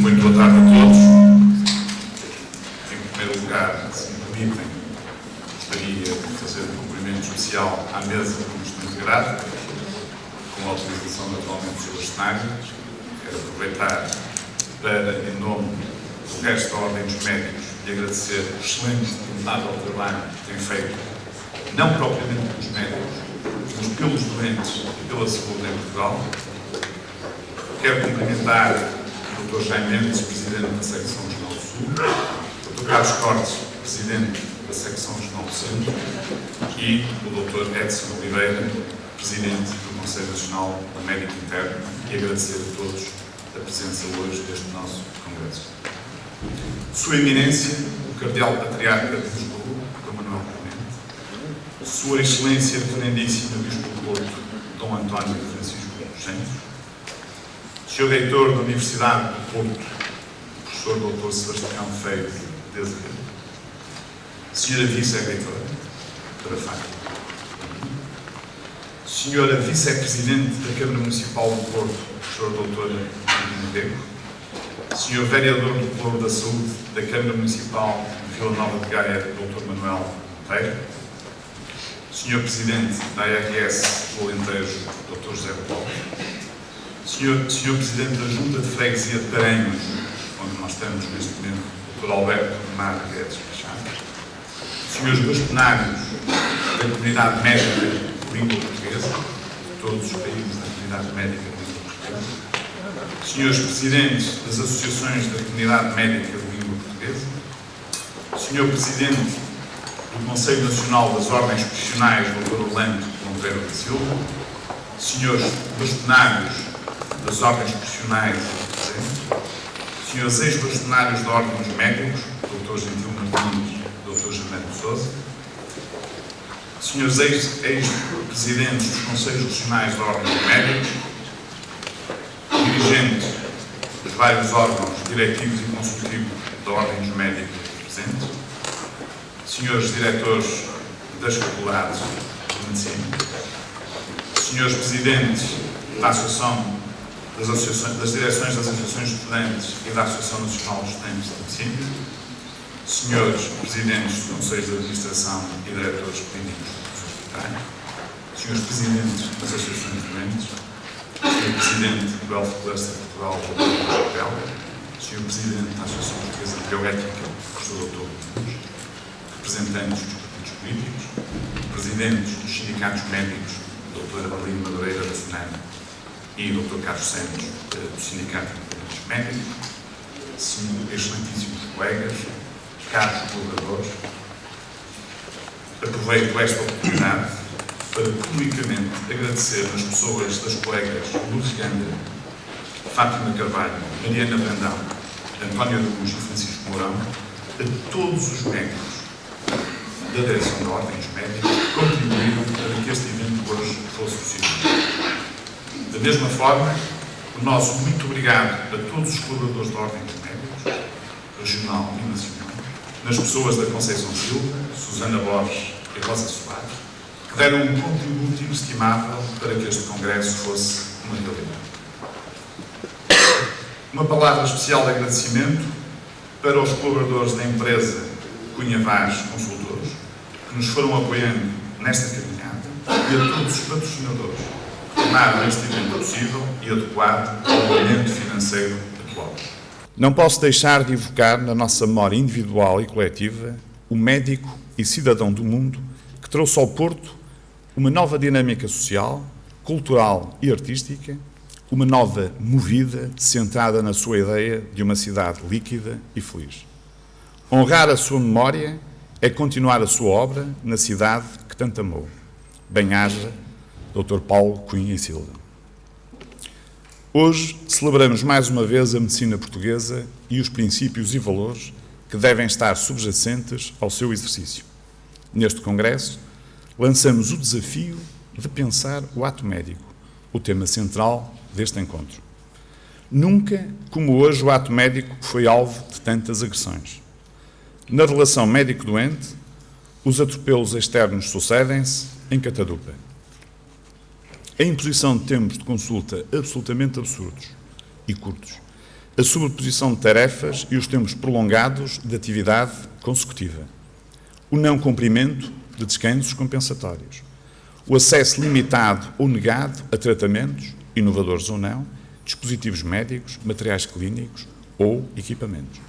Muito boa tarde a todos. Em primeiro lugar, se me permitem, gostaria de fazer um cumprimento especial à mesa que nos tem integrado, com a autorização naturalmente do Sr. Cenário. Quero aproveitar para, em nome do resto da Ordem dos Médicos, lhe agradecer o excelente e notável trabalho que tem feito, não propriamente pelos médicos, mas pelos doentes e pela saúde em Portugal. Quero cumprimentar o Dr. Jaime Mendes, Presidente da Secção Regional do Sul, o Dr. Carlos Cortes, Presidente da Secção Regional do Centro, e o Dr. Edson Oliveira, Presidente do Conselho Nacional da Médica Interna, e agradecer a todos a presença hoje deste nosso Congresso. Sua Eminência, o Cardeal Patriarca de Lisboa, Dr. Manuel Clemente, Sua Excelência Reverendíssima Bispo do Porto, Dom António Francisco dos Santos, Sr. Reitor da Universidade do Porto, Professor Dr. Sebastião Feio de Azevedo, Sra. Vice-Reitora, para facto, Sra. Vice-Presidente da Câmara Municipal do Porto, Professor Dr. Martim Rego, Sr. Vereador do Plano da Saúde da Câmara Municipal de Vila Nova de Gaia, Dr. Manuel Monteiro, Sr. Presidente da ARS do Alentejo, Dr. José Paulo, Sr. Presidente da Junta de Freguesia de Paranhos, onde nós estamos neste momento, Dr. Alberto Mar Guedes Machado, Srs. Bastonários da Comunidade Médica de Língua Portuguesa, de todos os países da Comunidade Médica de Língua Portuguesa, Srs. Presidentes das Associações da Comunidade Médica de Língua Portuguesa, Sr. Presidente do Conselho Nacional das Ordens Profissionais, Dr. Orlando Monteiro da Silva, Srs. Bastonários das Ordens Profissionais presentes, Srs. Ex-Bastonários da Ordem dos Médicos, Dr. Gentil Martins, Dr. Germano Sousa, Srs. Ex-Presidentes dos Conselhos Regionais da Ordem dos Médicos, dirigentes dos vários órgãos diretivos e consultivos da Ordem dos Médicos presentes, Srs. Diretores das Faculdades de Medicina, Srs. Presidentes da Associação das Direções das Associações de Estudantes e da Associação Nacional de Estudantes de Medicina, Srs. Presidentes dos Conselhos de Administração e Diretores Clínicos dos Hospitais, Srs. Presidentes das Associações de Doentes, Sr. Presidente do Health Cluster Portugal, Dr. Chapéu, Sr. Presidente da Associação Portuguesa de Bioética, Professor Dr. Luís, representantes dos partidos políticos, presidentes dos sindicatos médicos, Dr. Adelino Madureira da FNAM e Dr. Carlos Santos, do Sindicato de Médicos, excelentíssimos colegas, caros colaboradores, aproveito esta oportunidade para publicamente agradecer as pessoas das colegas Lourdes Ganda, Fátima Carvalho, Mariana Brandão, António Araújo e Francisco Mourão, a todos os médicos da Direção da Ordem dos Médicos que contribuíram para que este evento hoje fosse possível. Da mesma forma, o nosso muito obrigado a todos os colaboradores da Ordem dos Médicos, regional e nacional, nas pessoas da Conceição Silva, Susana Borges e Rosa Soares, que deram um contributo inestimável para que este Congresso fosse uma realidade. Uma palavra especial de agradecimento para os colaboradores da empresa Cunha Vaz Consultores, que nos foram apoiando nesta caminhada, e a todos os patrocinadores que tornaram este evento possível e adequado ao momento financeiro atual. Não posso deixar de evocar na nossa memória individual e coletiva o médico e cidadão do mundo que trouxe ao Porto uma nova dinâmica social, cultural e artística, uma nova movida centrada na sua ideia de uma cidade líquida e feliz. Honrar a sua memória é continuar a sua obra na cidade que tanto amou. Bem-aja, Dr. Paulo Cunha e Silva. Hoje celebramos mais uma vez a medicina portuguesa e os princípios e valores que devem estar subjacentes ao seu exercício. Neste Congresso, lançamos o desafio de pensar o ato médico, o tema central deste encontro. Nunca, como hoje, o ato médico foi alvo de tantas agressões. Na relação médico-doente, os atropelos externos sucedem-se em catadupa. A imposição de tempos de consulta absolutamente absurdos e curtos, a sobreposição de tarefas e os tempos prolongados de atividade consecutiva, o não cumprimento de descansos compensatórios, o acesso limitado ou negado a tratamentos, inovadores ou não, dispositivos médicos, materiais clínicos ou equipamentos.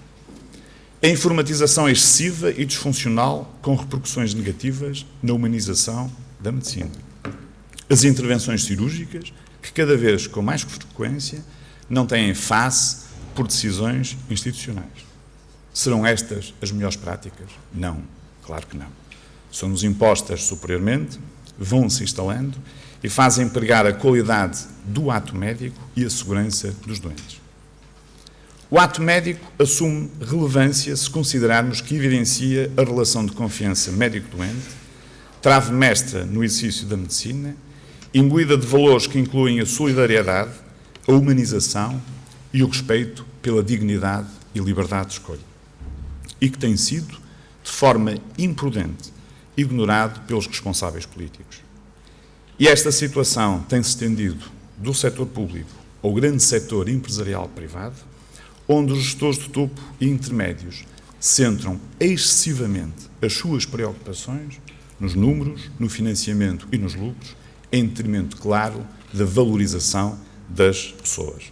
A informatização excessiva e disfuncional com repercussões negativas na humanização da medicina. As intervenções cirúrgicas, que cada vez com mais frequência não têm face por decisões institucionais. Serão estas as melhores práticas? Não, claro que não. São-nos impostas superiormente, vão-se instalando e fazem pregar a qualidade do ato médico e a segurança dos doentes. O ato médico assume relevância se considerarmos que evidencia a relação de confiança médico-doente, trave mestra no exercício da medicina, imbuída de valores que incluem a solidariedade, a humanização e o respeito pela dignidade e liberdade de escolha, e que tem sido, de forma imprudente, ignorado pelos responsáveis políticos. E esta situação tem-se estendido do setor público ao grande setor empresarial privado, onde os gestores de topo e intermédios centram excessivamente as suas preocupações nos números, no financiamento e nos lucros, em detrimento, claro, da valorização das pessoas.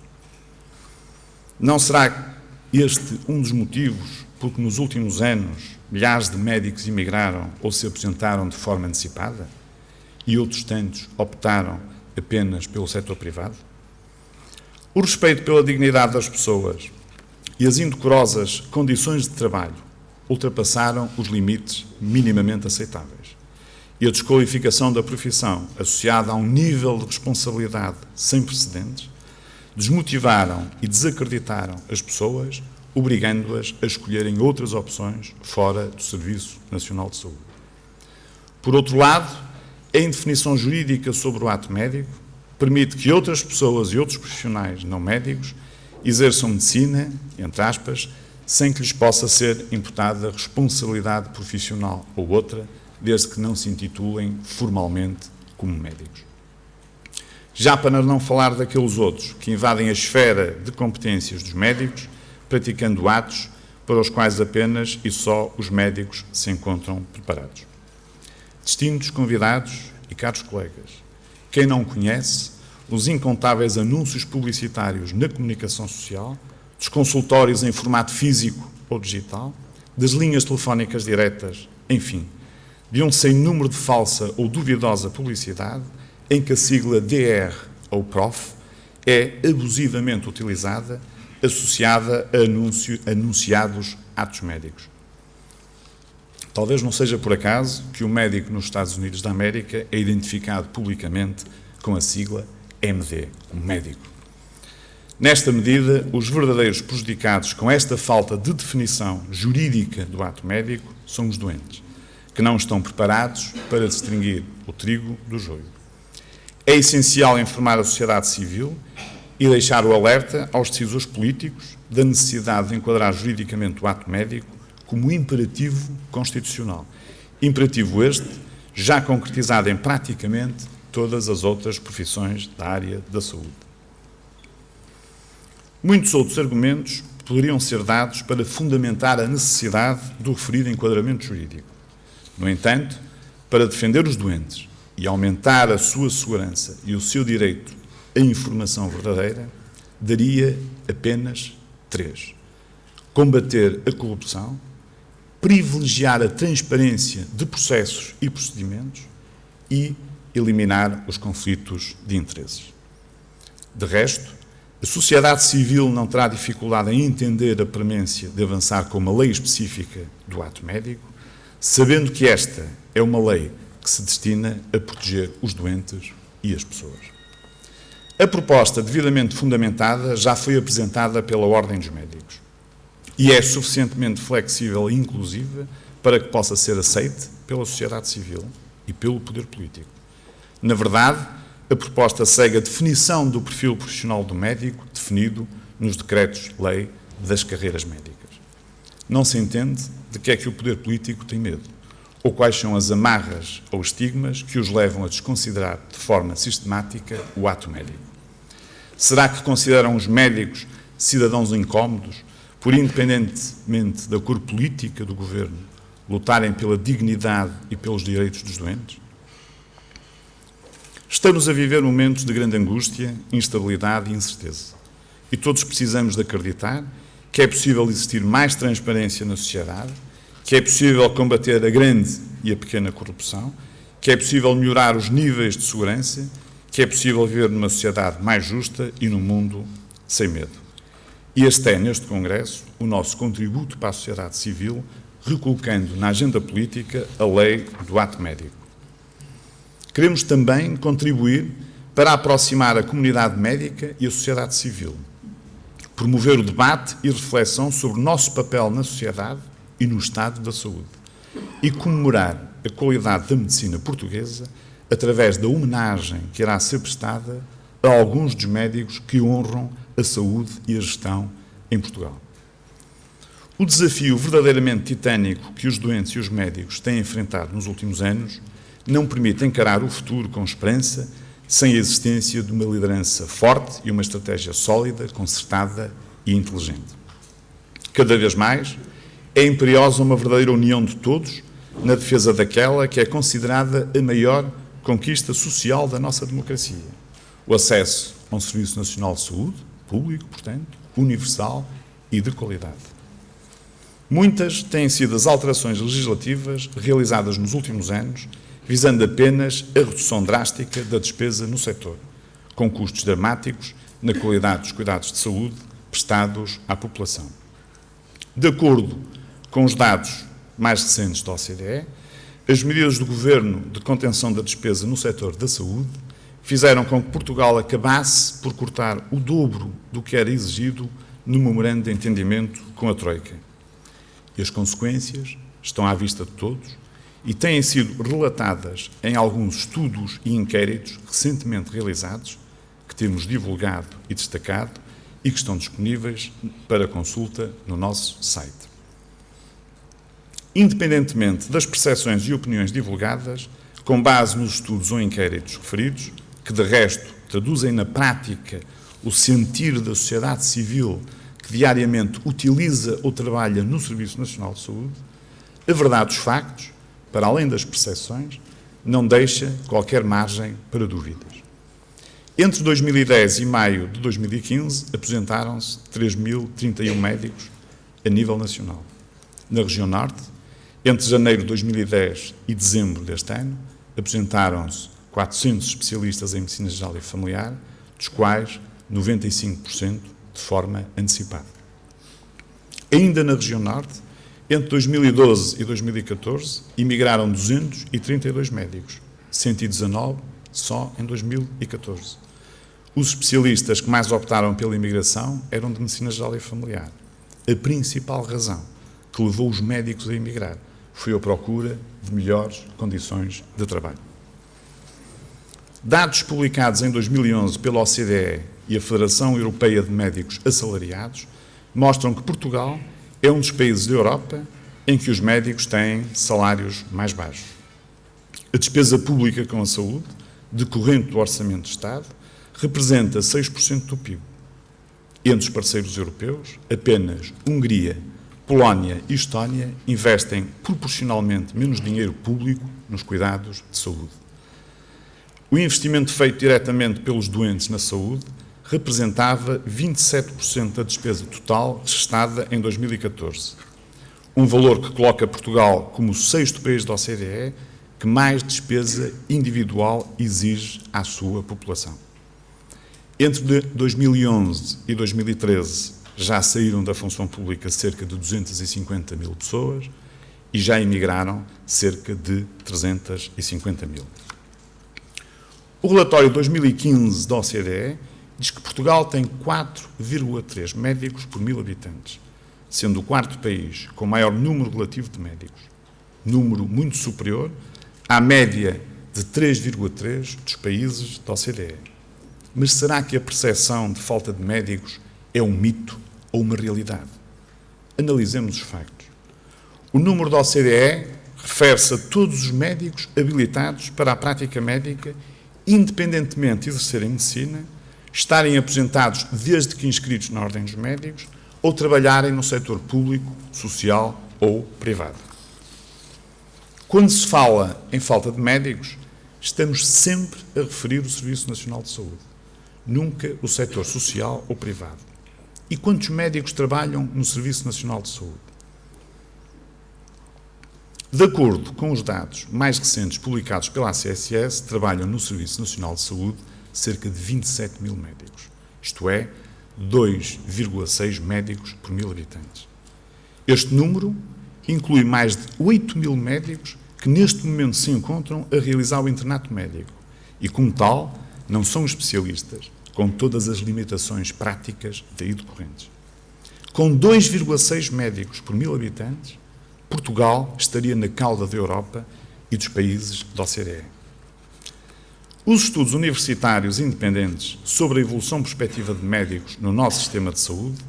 Não será este um dos motivos porque nos últimos anos milhares de médicos emigraram ou se aposentaram de forma antecipada e outros tantos optaram apenas pelo setor privado? O respeito pela dignidade das pessoas e as indecorosas condições de trabalho ultrapassaram os limites minimamente aceitáveis. E a desqualificação da profissão, associada a um nível de responsabilidade sem precedentes, desmotivaram e desacreditaram as pessoas, obrigando-as a escolherem outras opções fora do Serviço Nacional de Saúde. Por outro lado, a indefinição jurídica sobre o ato médico permite que outras pessoas e outros profissionais não médicos exerçam medicina, entre aspas, sem que lhes possa ser imputada responsabilidade profissional ou outra, desde que não se intitulem formalmente como médicos. Já para não falar daqueles outros que invadem a esfera de competências dos médicos, praticando atos para os quais apenas e só os médicos se encontram preparados. Distintos convidados e caros colegas, quem não conhece os incontáveis anúncios publicitários na comunicação social, dos consultórios em formato físico ou digital, das linhas telefónicas diretas, enfim, de um sem número de falsa ou duvidosa publicidade em que a sigla DR ou PROF é abusivamente utilizada, associada a anunciados atos médicos. Talvez não seja por acaso que o médico nos Estados Unidos da América é identificado publicamente com a sigla MD, como médico. Nesta medida, os verdadeiros prejudicados com esta falta de definição jurídica do ato médico são os doentes, que não estão preparados para distinguir o trigo do joio. É essencial informar a sociedade civil e deixar o alerta aos decisores políticos da necessidade de enquadrar juridicamente o ato médico como imperativo constitucional. Imperativo este, já concretizado em praticamente todas as outras profissões da área da saúde. Muitos outros argumentos poderiam ser dados para fundamentar a necessidade do referido enquadramento jurídico. No entanto, para defender os doentes e aumentar a sua segurança e o seu direito à informação verdadeira, daria apenas 3. Combater a corrupção, privilegiar a transparência de processos e procedimentos e eliminar os conflitos de interesses. De resto, a sociedade civil não terá dificuldade em entender a premência de avançar com uma lei específica do ato médico, sabendo que esta é uma lei que se destina a proteger os doentes e as pessoas. A proposta devidamente fundamentada já foi apresentada pela Ordem dos Médicos e é suficientemente flexível e inclusiva para que possa ser aceite pela sociedade civil e pelo poder político. Na verdade, a proposta segue a definição do perfil profissional do médico definido nos decretos-lei das carreiras médicas. Não se entende de que é que o poder político tem medo, ou quais são as amarras ou estigmas que os levam a desconsiderar de forma sistemática o ato médico. Será que consideram os médicos cidadãos incómodos, por independentemente da cor política do governo, lutarem pela dignidade e pelos direitos dos doentes? Estamos a viver momentos de grande angústia, instabilidade e incerteza. E todos precisamos de acreditar que é possível existir mais transparência na sociedade, que é possível combater a grande e a pequena corrupção, que é possível melhorar os níveis de segurança, que é possível viver numa sociedade mais justa e num mundo sem medo. E este é, neste Congresso, o nosso contributo para a sociedade civil, recolocando na agenda política a lei do ato médico. Queremos também contribuir para aproximar a comunidade médica e a sociedade civil, promover o debate e reflexão sobre o nosso papel na sociedade e no estado da saúde, e comemorar a qualidade da medicina portuguesa através da homenagem que irá ser prestada a alguns dos médicos que honram a saúde e a gestão em Portugal. O desafio verdadeiramente titânico que os doentes e os médicos têm enfrentado nos últimos anos não permite encarar o futuro com esperança sem a existência de uma liderança forte e uma estratégia sólida, concertada e inteligente. Cada vez mais é imperiosa uma verdadeira união de todos na defesa daquela que é considerada a maior conquista social da nossa democracia: o acesso a um Serviço Nacional de Saúde, público, portanto, universal e de qualidade. Muitas têm sido as alterações legislativas realizadas nos últimos anos, visando apenas a redução drástica da despesa no setor, com custos dramáticos na qualidade dos cuidados de saúde prestados à população. De acordo com os dados mais recentes da OCDE, as medidas do Governo de contenção da despesa no setor da saúde fizeram com que Portugal acabasse por cortar o dobro do que era exigido no memorando de entendimento com a Troika. E as consequências estão à vista de todos e têm sido relatadas em alguns estudos e inquéritos recentemente realizados, que temos divulgado e destacado e que estão disponíveis para consulta no nosso site. Independentemente das percepções e opiniões divulgadas, com base nos estudos ou inquéritos referidos, que de resto traduzem na prática o sentir da sociedade civil que diariamente utiliza ou trabalha no Serviço Nacional de Saúde, a verdade dos factos, para além das percepções, não deixa qualquer margem para dúvidas. Entre 2010 e maio de 2015, aposentaram-se 3.031 médicos a nível nacional. Na região Norte, entre janeiro de 2010 e dezembro deste ano, aposentaram-se 400 especialistas em Medicina Geral e Familiar, dos quais 95% de forma antecipada. Ainda na região Norte, entre 2012 e 2014, emigraram 232 médicos, 119 só em 2014. Os especialistas que mais optaram pela imigração eram de Medicina Geral e Familiar. A principal razão que levou os médicos a emigrar foi a procura de melhores condições de trabalho. Dados publicados em 2011 pela OCDE e a Federação Europeia de Médicos Assalariados mostram que Portugal é um dos países da Europa em que os médicos têm salários mais baixos. A despesa pública com a saúde, decorrente do Orçamento de Estado, representa 6% do PIB. Entre os parceiros europeus, apenas Hungria, Polónia e Estónia investem proporcionalmente menos dinheiro público nos cuidados de saúde. O investimento feito diretamente pelos doentes na saúde representava 27% da despesa total gestada em 2014, um valor que coloca Portugal como o sexto país da OCDE que mais despesa individual exige à sua população. Entre 2011 e 2013 já saíram da função pública cerca de 250 mil pessoas e já emigraram cerca de 350 mil. O relatório de 2015 da OCDE diz que Portugal tem 4,3 médicos por 1000 habitantes, sendo o quarto país com maior número relativo de médicos, número muito superior à média de 3,3 dos países da OCDE. Mas será que a percepção de falta de médicos é um mito ou uma realidade? Analisemos os factos. O número da OCDE refere-se a todos os médicos habilitados para a prática médica, independentemente de exercerem medicina, estarem aposentados desde que inscritos na Ordem dos Médicos ou trabalharem no setor público, social ou privado. Quando se fala em falta de médicos, estamos sempre a referir o Serviço Nacional de Saúde, nunca o setor social ou privado. E quantos médicos trabalham no Serviço Nacional de Saúde? De acordo com os dados mais recentes publicados pela ACSS, trabalham no Serviço Nacional de Saúde cerca de 27 mil médicos, isto é, 2,6 médicos por 1.000 habitantes. Este número inclui mais de 8 mil médicos que neste momento se encontram a realizar o internato médico e, como tal, não são especialistas, com todas as limitações práticas daí decorrentes. Com 2,6 médicos por 1.000 habitantes, Portugal estaria na cauda da Europa e dos países da OCDE. Os estudos universitários independentes sobre a evolução prospectiva de médicos no nosso sistema de saúde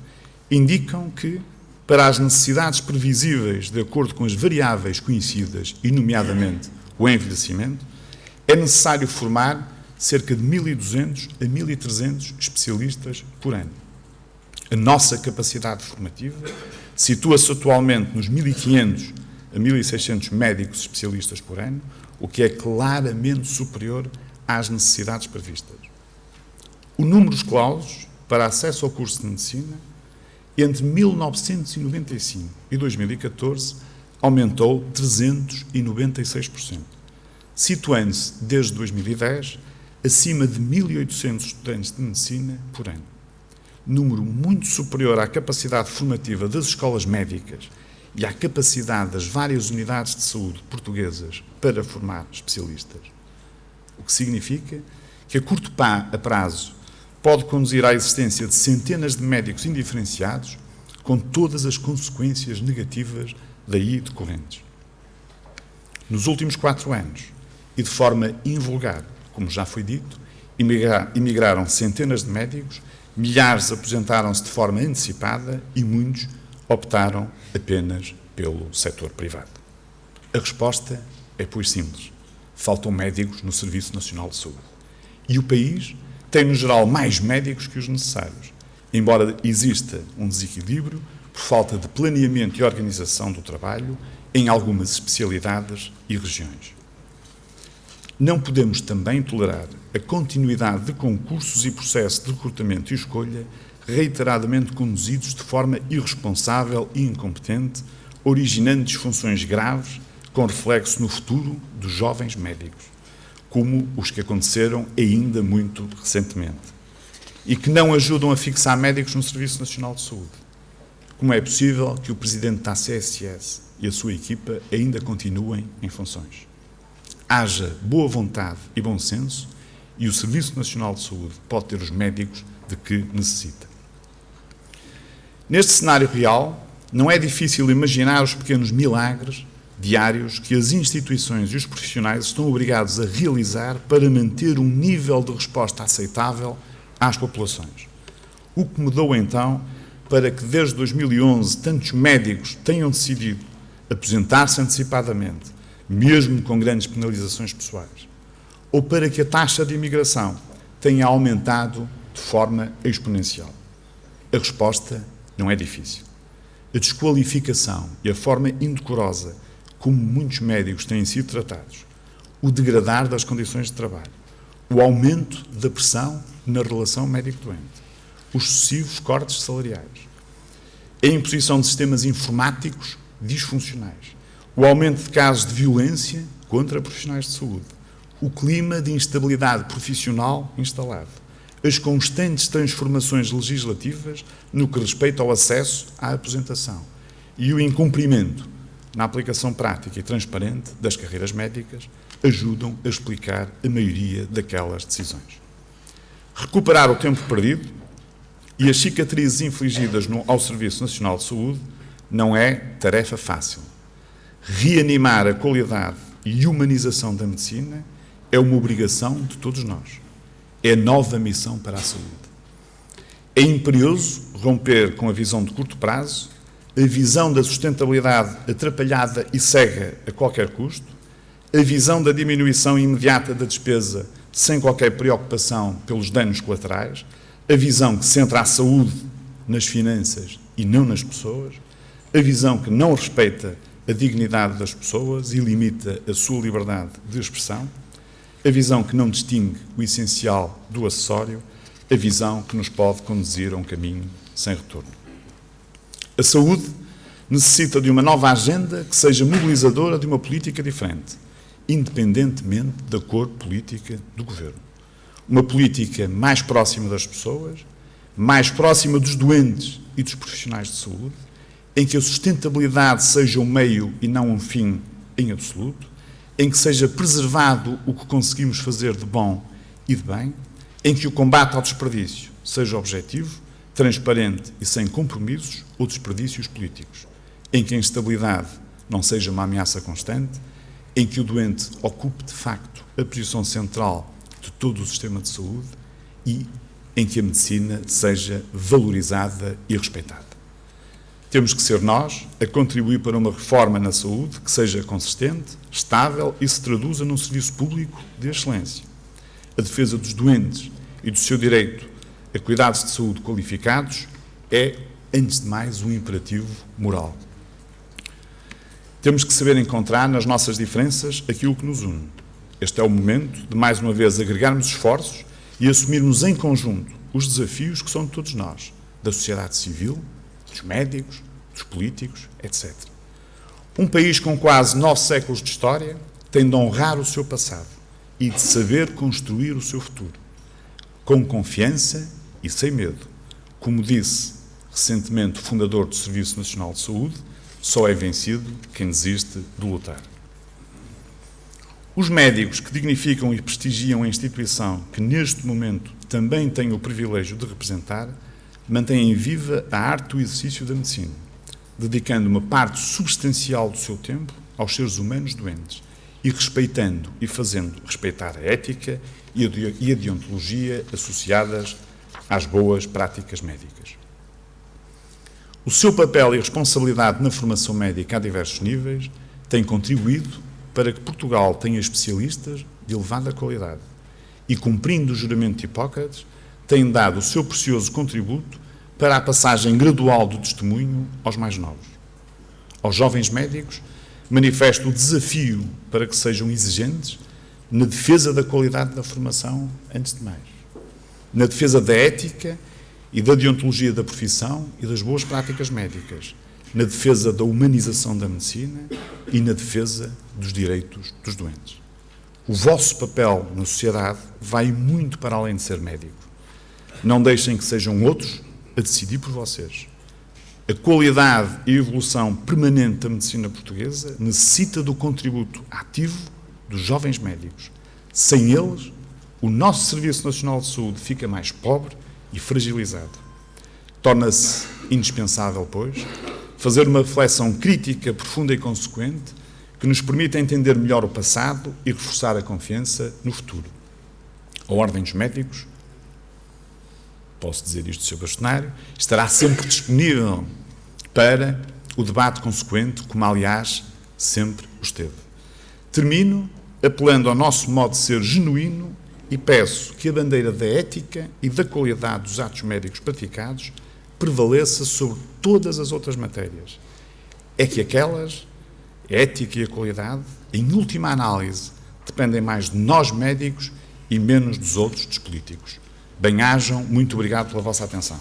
indicam que, para as necessidades previsíveis de acordo com as variáveis conhecidas, e nomeadamente o envelhecimento, é necessário formar cerca de 1.200 a 1.300 especialistas por ano. A nossa capacidade formativa situa-se atualmente nos 1.500 a 1.600 médicos especialistas por ano, o que é claramente superior às necessidades previstas. O número de clausos para acesso ao curso de medicina entre 1995 e 2014 aumentou 396%, situando-se desde 2010 acima de 1.800 estudantes de medicina por ano. Número muito superior à capacidade formativa das escolas médicas e à capacidade das várias unidades de saúde portuguesas para formar especialistas. O que significa que a curto prazo pode conduzir à existência de centenas de médicos indiferenciados, com todas as consequências negativas daí decorrentes. Nos últimos 4 anos, e de forma invulgar, como já foi dito, emigraram centenas de médicos, milhares aposentaram-se de forma antecipada e muitos optaram apenas pelo setor privado. A resposta é, pois, simples. Faltam médicos no Serviço Nacional de Saúde. E o país tem, no geral, mais médicos que os necessários, embora exista um desequilíbrio por falta de planeamento e organização do trabalho em algumas especialidades e regiões. Não podemos também tolerar a continuidade de concursos e processos de recrutamento e escolha reiteradamente conduzidos de forma irresponsável e incompetente, originando disfunções graves com reflexo no futuro dos jovens médicos, como os que aconteceram ainda muito recentemente, e que não ajudam a fixar médicos no Serviço Nacional de Saúde. Como é possível que o Presidente da ACSS e a sua equipa ainda continuem em funções? Haja boa vontade e bom senso e o Serviço Nacional de Saúde pode ter os médicos de que necessita. Neste cenário real, não é difícil imaginar os pequenos milagres diários que as instituições e os profissionais estão obrigados a realizar para manter um nível de resposta aceitável às populações. O que mudou então para que desde 2011 tantos médicos tenham decidido aposentar-se antecipadamente, mesmo com grandes penalizações pessoais, ou para que a taxa de imigração tenha aumentado de forma exponencial? A resposta não é difícil. A desqualificação e a forma indecorosa como muitos médicos têm sido tratados, o degradar das condições de trabalho, o aumento da pressão na relação médico-doente, os sucessivos cortes salariais, a imposição de sistemas informáticos disfuncionais, o aumento de casos de violência contra profissionais de saúde, o clima de instabilidade profissional instalado, as constantes transformações legislativas no que respeita ao acesso à aposentação e o incumprimento na aplicação prática e transparente das carreiras médicas ajudam a explicar a maioria daquelas decisões. Recuperar o tempo perdido e as cicatrizes infligidas ao Serviço Nacional de Saúde não é tarefa fácil. Reanimar a qualidade e humanização da medicina é uma obrigação de todos nós. É nova missão para a saúde. É imperioso romper com a visão de curto prazo, a visão da sustentabilidade atrapalhada e cega a qualquer custo, a visão da diminuição imediata da despesa sem qualquer preocupação pelos danos colaterais, a visão que centra a saúde nas finanças e não nas pessoas, a visão que não respeita a dignidade das pessoas e limita a sua liberdade de expressão, a visão que não distingue o essencial do acessório, a visão que nos pode conduzir a um caminho sem retorno. A saúde necessita de uma nova agenda que seja mobilizadora de uma política diferente, independentemente da cor política do governo. Uma política mais próxima das pessoas, mais próxima dos doentes e dos profissionais de saúde, em que a sustentabilidade seja um meio e não um fim em absoluto, em que seja preservado o que conseguimos fazer de bom e de bem, em que o combate ao desperdício seja objetivo, transparente e sem compromissos ou desperdícios políticos, em que a instabilidade não seja uma ameaça constante, em que o doente ocupe de facto a posição central de todo o sistema de saúde e em que a medicina seja valorizada e respeitada. Temos que ser nós a contribuir para uma reforma na saúde que seja consistente, estável e se traduza num serviço público de excelência. A defesa dos doentes e do seu direito a cuidados de saúde qualificados é, antes de mais, um imperativo moral. Temos que saber encontrar nas nossas diferenças aquilo que nos une. Este é o momento de, mais uma vez, agregarmos esforços e assumirmos em conjunto os desafios que são de todos nós, da sociedade civil, dos médicos, dos políticos, etc. Um país com quase 9 séculos de história tem de honrar o seu passado e de saber construir o seu futuro, com confiança e sem medo. Como disse recentemente o fundador do Serviço Nacional de Saúde, só é vencido quem desiste de lutar. Os médicos que dignificam e prestigiam a instituição que neste momento também tenho o privilégio de representar, mantêm viva a arte do exercício da medicina, dedicando uma parte substancial do seu tempo aos seres humanos doentes e respeitando e fazendo respeitar a ética e a deontologia associadas às boas práticas médicas. O seu papel e responsabilidade na formação médica a diversos níveis tem contribuído para que Portugal tenha especialistas de elevada qualidade e, cumprindo o juramento de Hipócrates, tem dado o seu precioso contributo para a passagem gradual do testemunho aos mais novos. Aos jovens médicos, manifesto o desafio para que sejam exigentes na defesa da qualidade da formação, antes de mais, na defesa da ética e da deontologia da profissão e das boas práticas médicas, na defesa da humanização da medicina e na defesa dos direitos dos doentes. O vosso papel na sociedade vai muito para além de ser médico. Não deixem que sejam outros a decidir por vocês. A qualidade e a evolução permanente da medicina portuguesa necessita do contributo ativo dos jovens médicos. Sem eles, o nosso Serviço Nacional de Saúde fica mais pobre e fragilizado. Torna-se indispensável, pois, fazer uma reflexão crítica, profunda e consequente que nos permita entender melhor o passado e reforçar a confiança no futuro. A Ordem dos Médicos, posso dizer isto, Sr. Bastonário, estará sempre disponível para o debate consequente, como aliás sempre o esteve. Termino apelando ao nosso modo de ser genuíno e peço que a bandeira da ética e da qualidade dos atos médicos praticados prevaleça sobre todas as outras matérias. É que aquelas, a ética e a qualidade, em última análise, dependem mais de nós médicos e menos dos outros, dos políticos. Bem-ajam, muito obrigado pela vossa atenção.